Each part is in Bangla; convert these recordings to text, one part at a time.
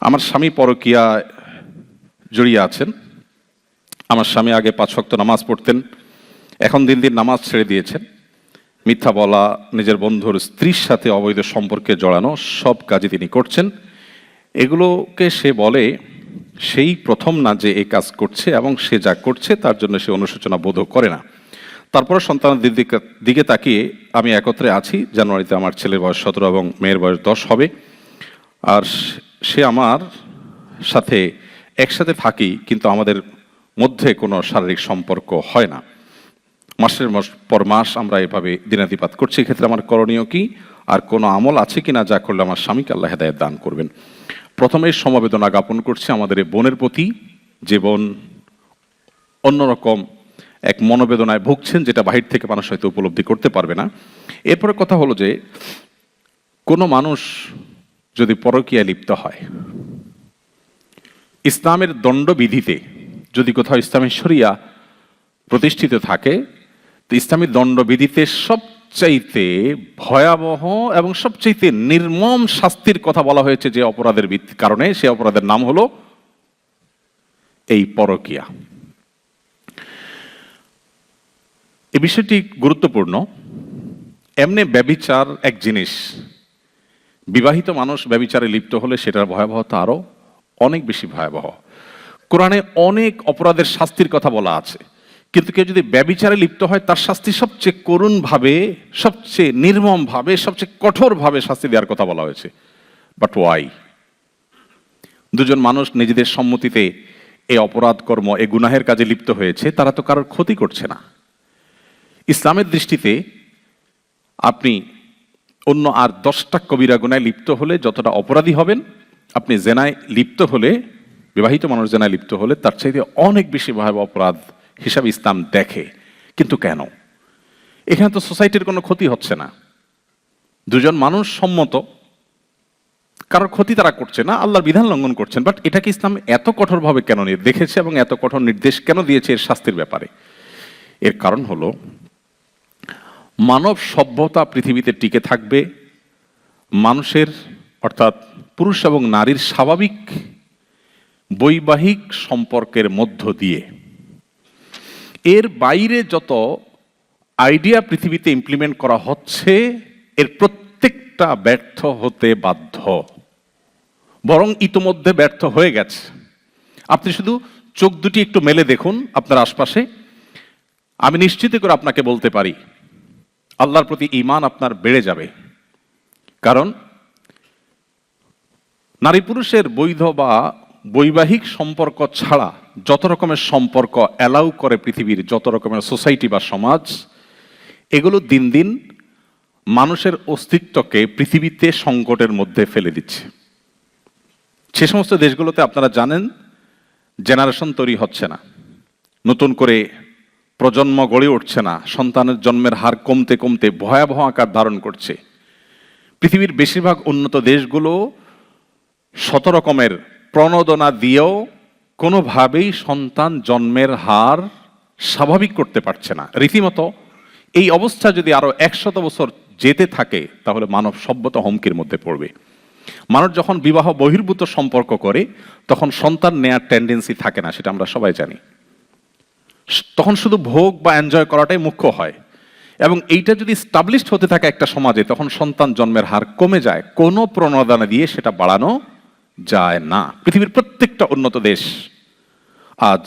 আমার স্বামী পরকীয়া জড়িয়ে আছেন। আমার স্বামী আগে 5 ওয়াক্ত নামাজ পড়তেন, এখন দিন দিন নামাজ ছেড়ে দিয়েছেন। মিথ্যা বলা, নিজের বন্ধুর স্ত্রীর সাথে অবৈধ সম্পর্কে জড়ানো, সব কাজই তিনি করছেন। এগুলোকে সে বলে সেই প্রথম না যে এই কাজ করছে, এবং সে যা করছে তার জন্য সে অনুশোচনা বোধও করে না। তারপরে সন্তানের দিকে তাকিয়ে আমি একত্রে আছি। জানুয়ারিতে আমার ছেলের বয়স 17 এবং মেয়ের বয়স 10 হবে। আর সে আমার সাথে একসাথে থাকি, কিন্তু আমাদের মধ্যে কোনো শারীরিক সম্পর্ক হয় না। মাসের পর মাস আমরা এভাবে দিনাতিপাত করছি। এক্ষেত্রে আমার করণীয় কি, আর কোনো আমল আছে কিনা যা করলে আমার স্বামীকে আল্লাহ হেদায়েত দান করবেন? প্রথমে সমবেদনা জ্ঞাপন করছি আমাদের এই বোনের প্রতি, যে বোন অন্যরকম এক মনোবেদনায় ভুগছেন, যেটা বাহির থেকে মানুষ হয়তো উপলব্ধি করতে পারবে না। এরপরে কথা হলো যে কোনো মানুষ যদি পরকীয়ায় লিপ্ত হয়, ইসলামের দণ্ডবিধিতে যদি কোথাও ইসলামী শরিয়া প্রতিষ্ঠিত থাকে, তো ইসলামী দণ্ডবিধিতে সবচাইতে ভয়াবহ এবং সবচাইতে নির্মম শাস্তির কথা বলা হয়েছে যে অপরাধের কারণে, সে অপরাধের নাম হলো এই পরকীয়া। এই বিষয়টি গুরুত্বপূর্ণ। এমনি ব্যভিচার এক জিনিস, বিবাহিত মানুষ ব্যভিচারে লিপ্ত হলে সেটার ভয়াবহতা আরো অনেক বেশি ভয়াবহ। কোরআনে অনেক অপরাধের শাস্তির কথা বলা আছে, কিন্তু কেউ যদি ব্যভিচারে লিপ্ত হয় তার শাস্তি সবচেয়ে করুণভাবে, সবচেয়ে নির্মমভাবে, সবচেয়ে কঠোরভাবে শাস্তি দেওয়ার কথা বলা হয়েছে। But why? দুজন মানুষ নিজেদের সম্মতিতে এই অপরাধ কর্ম, এই গুনাহের কাজে লিপ্ত হয়েছে, তারা তো কারোর ক্ষতি করছে না। ইসলামের দৃষ্টিতে আপনি অন্য আর 10টা কবিরা গুনায় লিপ্ত হলে যতটা অপরাধী হবেন, আপনি জেনায় লিপ্ত হলে, বিবাহিত মানুষ জেনায় লিপ্ত হলে তার চাইতে অনেক বেশি ভয়াবহ অপরাধ হিসাবে ইসলাম দেখে। কিন্তু কেন? এখানে তো সোসাইটির কোনো ক্ষতি হচ্ছে না, দুজন মানুষ সম্মত, কারোর ক্ষতি তারা করছে না, আল্লাহর বিধান লঙ্ঘন করছেন। বাট এটাকে ইসলাম এত কঠোরভাবে কেন দেখেছে এবং এত কঠোর নির্দেশ কেন দিয়েছে এর শাস্তির ব্যাপারে? এর কারণ হলো, মানব সভ্যতা পৃথিবীতে টিকে থাকবে মানুষের, অর্থাৎ পুরুষ এবং নারীর স্বাভাবিক বৈবাহিক সম্পর্কের মধ্য দিয়ে। এর বাইরে যত আইডিয়া পৃথিবীতে ইমপ্লিমেন্ট করা হচ্ছে, এর প্রত্যেকটা ব্যর্থ হতে বাধ্য, বরং ইতোমধ্যে ব্যর্থ হয়ে গেছে। আপনি শুধু চোখ দুটি একটু মেলে দেখুন আপনার আশপাশে, আমি নিশ্চিত করে আপনাকে বলতে পারি আল্লাহর প্রতি ঈমান আপনার বেড়ে যাবে। কারণ নারী পুরুষের বৈধ বা বৈবাহিক সম্পর্ক ছাড়া যত রকমের সম্পর্ক অ্যালাউ করে পৃথিবীর যত রকমের সোসাইটি বা সমাজ, এগুলো দিন দিন মানুষের অস্তিত্বকে পৃথিবীতে সংকটের মধ্যে ফেলে দিচ্ছে। সে সমস্ত দেশগুলোতে আপনারা জানেন জেনারেশন তৈরি হচ্ছে না, নতুন করে প্রজন্ম গড়ে উঠছে না, সন্তানের জন্মের হার কমতে কমতে ভয়াবহ আকার ধারণ করছে। পৃথিবীর বেশিরভাগ উন্নত দেশগুলো 100 রকমের প্রণোদনা দিয়েও কোনোভাবেই সন্তান জন্মের হার স্বাভাবিক করতে পারছে না। রীতিমতো এই অবস্থা যদি আরো 100 বছর যেতে থাকে, তাহলে মানব সভ্যতা হুমকির মধ্যে পড়বে। মানুষ যখন বিবাহ বহির্ভূত সম্পর্ক করে, তখন সন্তান নেয়ার টেন্ডেন্সি থাকে না, সেটা আমরা সবাই জানি। তখন শুধু ভোগ বা এনজয় করাটাই মুখ্য হয়, এবং এইটা যদি স্টাবলিশড হতে থাকে একটা সমাজে, তখন সন্তান জন্মের হার কমে যায়। কোনো প্রণোদনা দিয়ে সেটা বাড়ানো যায় না। পৃথিবীর প্রত্যেকটা উন্নত দেশ আজ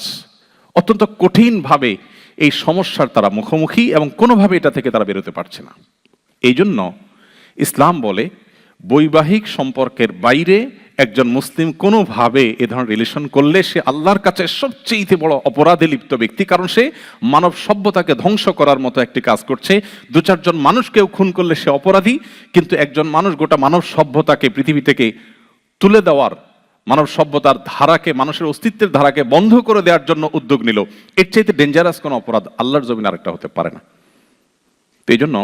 অত্যন্ত কঠিনভাবে এই সমস্যার তারা মুখোমুখি, এবং কোনোভাবে এটা থেকে তারা বেরোতে পারছে না। এই জন্য ইসলাম বলে, বৈবাহিক সম্পর্কের বাইরে একজন মুসলিম কোনোভাবে এ ধরনের রিলেশন করলে সে আল্লাহর কাছে সবচেয়ে বড় অপরাধে লিপ্ত ব্যক্তি। কারণ সে মানব সভ্যতাকে ধ্বংস করার মতো একটি কাজ করছে। 2-4 জন মানুষকেও খুন করলে সে অপরাধী, কিন্তু একজন মানুষ গোটা মানব সভ্যতাকে পৃথিবী থেকে তুলে দেওয়ার, মানব সভ্যতার ধারাকে, মানুষের অস্তিত্বের ধারাকে বন্ধ করে দেওয়ার জন্য উদ্যোগ নিল। এর চাইতে ডেঞ্জারাস কোনো অপরাধ আল্লাহর জমিনে আরেকটা হতে পারে না। এই জন্য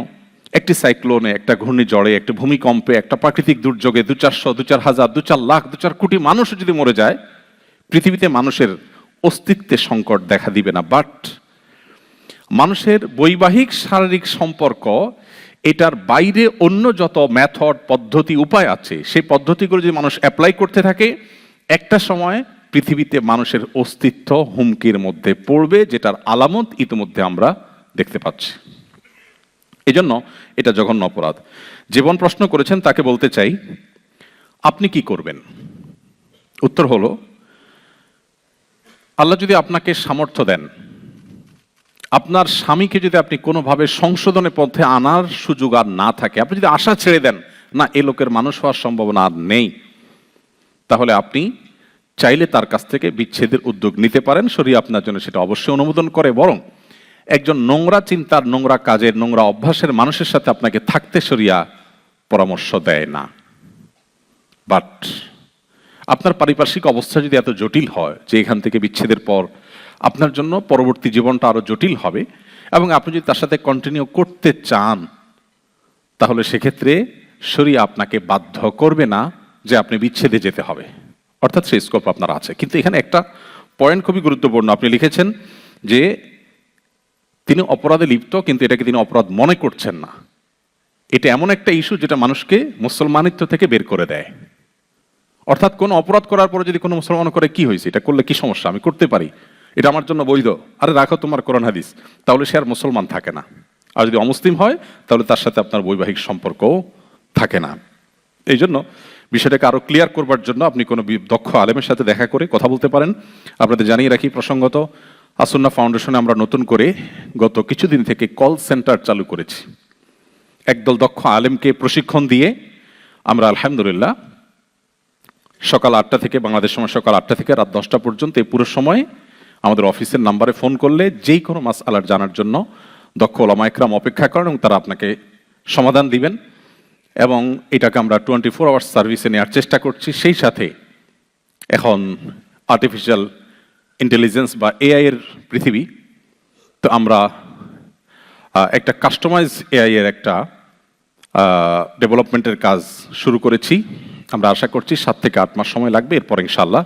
একটি সাইক্লোনে, একটা ঘূর্ণিঝড়ে, একটা ভূমিকম্পে, একটা প্রাকৃতিক দুর্যোগে 200-400, 2-4,000, 2-4 লাখ, 2-4 কোটি মানুষ যদি মরে যায়, পৃথিবীতে মানুষের অস্তিত্বের সংকট দেখা দিবে না। বাট মানুষের বৈবাহিক শারীরিক সম্পর্ক, এটার বাইরে অন্য যত মেথড, পদ্ধতি, উপায় আছে, সেই পদ্ধতিগুলো যদি মানুষ অ্যাপ্লাই করতে থাকে, একটা সময় পৃথিবীতে মানুষের অস্তিত্ব হুমকির মধ্যে পড়বে, যেটার আলামত ইতিমধ্যে আমরা দেখতে পাচ্ছি। এজন্য এটা জঘন্য অপরাধ। জীবন প্রশ্ন করেছেন, তাকে বলতে চাই, আপনি কি করবেন? উত্তর হলো, আল্লাহ যদি আপনাকে সামর্থ্য দেন, আপনার স্বামীকে যদি আপনি কোনোভাবে সংশোধনের পথে আনার সুযোগ আর না থাকে, আপনি যদি আশা ছেড়ে দেন না এ লোকের মানুষ হওয়ার সম্ভাবনা আর নেই, তাহলে আপনি চাইলে তার কাছ থেকে বিচ্ছেদের উদ্যোগ নিতে পারেন। শরীয়ত আপনার জন্য সেটা অবশ্যই অনুমোদন করে। বরং একজন নোংরা চিন্তার, নোংরা কাজের, নোংরা অভ্যাসের মানুষের সাথে আপনাকে থাকতে শরীয়ত পরামর্শ দেয় না। বাট আপনার পারিপার্শ্বিক অবস্থা যদি এত জটিল হয় যে এখান থেকে বিচ্ছেদের পর আপনার জন্য পরবর্তী জীবনটা আরো জটিল হবে, এবং আপনি যদি তার সাথে কন্টিনিউ করতে চান, তাহলে সেক্ষেত্রে শরীয়ত আপনাকে বাধ্য করবে না যে আপনি বিচ্ছেদে যেতে হবে, অর্থাৎ সেই স্কোপ আপনার আছে। কিন্তু এখানে একটা পয়েন্ট খুবই গুরুত্বপূর্ণ। আপনি লিখেছেন যে তিনি অপরাধে লিপ্ত, কিন্তু এটাকে তিনি অপরাধ মনে করছেন না। এটা এমন একটা ইস্যু যেটা মানুষকে মুসলমানিত্ব থেকে বের করে দেয়। অর্থাৎ কোনো অপরাধ করার পরে যদি কোনো মুসলমান করে কি হয়েছে, এটা করলে কি সমস্যা, আমি করতে পারি, এটা আমার জন্য বৈধ, আরে রাখো তোমার কোরআন হাদিস, তাহলে সে আর মুসলমান থাকে না। আর যদি অমুসলিম হয় তাহলে তার সাথে আপনার বৈবাহিক সম্পর্কও থাকে না। এই জন্য বিষয়টাকে আরো ক্লিয়ার করবার জন্য আপনি কোনো দক্ষ আলেমের সাথে দেখা করে কথা বলতে পারেন। আপনাদের জানিয়ে রাখি, প্রসঙ্গত আসুন্নাহ ফাউন্ডেশনে আমরা নতুন করে গত কিছুদিন থেকে কল সেন্টার চালু করেছি। একদল দক্ষ আলেমকে প্রশিক্ষণ দিয়ে আমরা আলহামদুলিল্লাহ সকাল 8টা থেকে, বাংলাদেশ সময় সকাল 8টা থেকে রাত 10টা পর্যন্ত এই পুরো সময় আমাদের অফিসের নাম্বারে ফোন করলে যেই কোনো মাসআলার জানার জন্য দক্ষ ওলামা ইকরাম অপেক্ষা করেন এবং তারা আপনাকে সমাধান দিবেন। এবং এটাকে আমরা 24 আওয়ার্স সার্ভিসে নেওয়ার চেষ্টা করছি। সেই সাথে এখন আর্টিফিশিয়াল ইন্টেলিজেন্স বা এআই এর পৃথিবী, তো আমরা একটা কাস্টমাইজ এআই এর একটা ডেভেলপমেন্টের কাজ শুরু করেছি। আমরা আশা করছি 7 থেকে 8 মাস সময় লাগবে। এরপর ইনশাআল্লাহ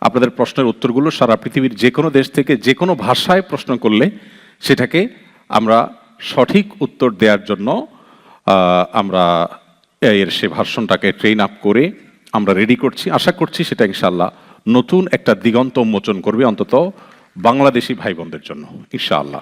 আপনাদের প্রশ্নের উত্তরগুলো সারা পৃথিবীর যে কোনো দেশ থেকে যে কোনো ভাষায় প্রশ্ন করলে সেটাকে আমরা সঠিক উত্তর দেওয়ার জন্য আমরা এর সে ভার্সনটাকে ট্রেন আপ করে আমরা রেডি করছি। আশা করছি সেটা ইনশাআল্লাহ নতুন একটা দিগন্ত উন্মোচন করবে, অন্তত বাংলাদেশি ভাই বোনদের জন্য ইনশাআল্লাহ।